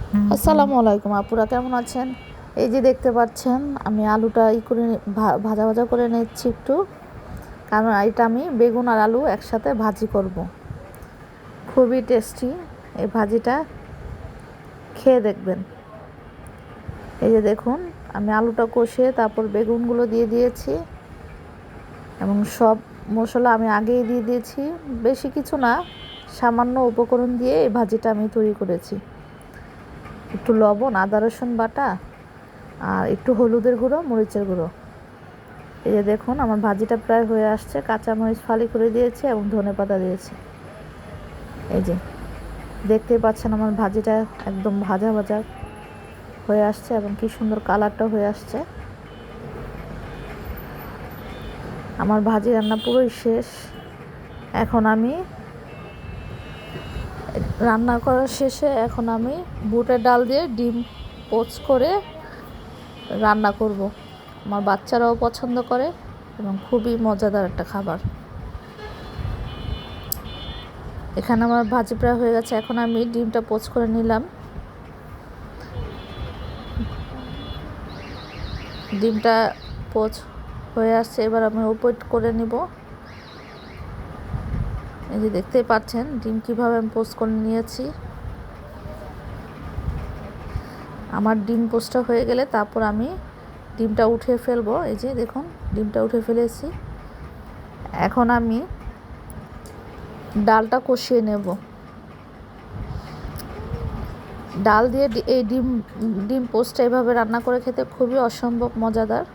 আসসালামু আলাইকুম আপুরা, কেমন আছেন? এই যে দেখতে পাচ্ছেন আমি আলুটা করে ভাজা ভাজা করে নিচ্ছি একটু, কারণ এটা আমি বেগুন আর আলু একসাথে ভাজি করব। খুবই টেস্টি এই ভাজিটা, খেয়ে দেখবেন। এই যে দেখুন, আমি আলুটা কষিয়ে তারপর বেগুনগুলো দিয়ে দিয়েছি এবং সব মশলা আমি আগেই দিয়ে দিয়েছি। বেশি কিছু না, সামান্য উপকরণ দিয়ে এই ভাজিটা আমি তৈরি করেছি। একটু লবণ, আদা রসুন বাটা আর একটু হলুদের গুঁড়ো, মরিচের গুঁড়ো। এই যে দেখুন, আমার ভাজিটা প্রায় হয়ে আসছে। কাঁচামরিচ ফালি করে দিয়েছি এবং ধনেপাতা দিয়েছি। এই যে দেখতে পাচ্ছেন আমার ভাজিটা একদম ভাজা ভাজা হয়ে আসছে এবং কি সুন্দর কালারটা হয়ে আসছে। আমার ভাজি রান্না পুরোই শেষ। এখন আমি রান্না করার শেষে এখন আমি বুটের ডাল দিয়ে ডিম পোচ করে রান্না করব। আমার বাচ্চারাও পছন্দ করে এবং খুবই মজাদার একটা খাবার। এখানে আমার ভাজি প্রায় হয়ে গেছে। এখন আমি ডিমটা পোচ করে নিলাম। ডিমটা পোচ হয়ে আসছে, এবার আমি ওপেন করে নিব। এই যে দেখতেই পাচ্ছেন ডিম কীভাবে আমি পোচ করে নিয়েছি। আমার ডিম পোচটা হয়ে গেলে তারপর আমি ডিমটা উঠে ফেলবো। এই যে দেখুন, ডিমটা উঠে ফেলেছি। এখন আমি ডালটা কষিয়ে নেব। ডাল দিয়ে এই ডিম পোস্টটা এভাবে রান্না করে খেতে খুবই অসম্ভব মজাদার।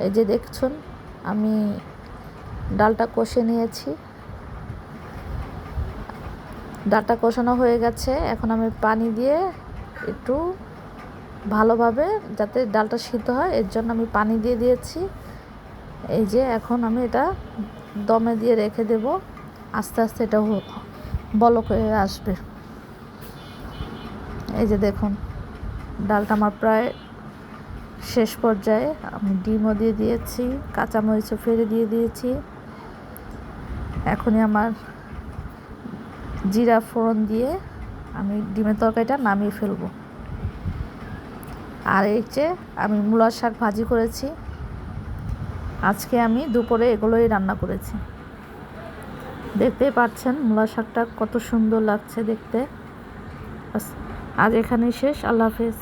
এই যে দেখছেন, আমি ডালটা কষে নিয়েছি। ডালটা কষানো হয়ে গেছে। এখন আমি পানি দিয়ে একটু ভালোভাবে যাতে ডালটা সিদ্ধ হয় এর জন্য আমি পানি দিয়ে দিয়েছি। এই যে এখন আমি এটা দমে দিয়ে রেখে দেব। আস্তে আস্তে এটা বলক হয়ে আসবে। এই যে দেখুন, ডালটা আমার প্রায় শেষ পর্যায়ে। আমি ডিমও দিয়ে দিয়েছি, কাঁচামরিচও ফেলে দিয়ে দিয়েছি। এখনই আমার জিরা ফোড়ন দিয়ে আমি ডিমের তরকারিটা নামিয়ে ফেলবো। আর এই যে আমি মূলার শাক ভাজি করেছি। আজকে আমি দুপুরে এগুলোই রান্না করেছি। দেখতেই পাচ্ছেন মূলার শাকটা কত সুন্দর লাগছে দেখতে। আজ এখানেই শেষ। আল্লাহ হাফেজ।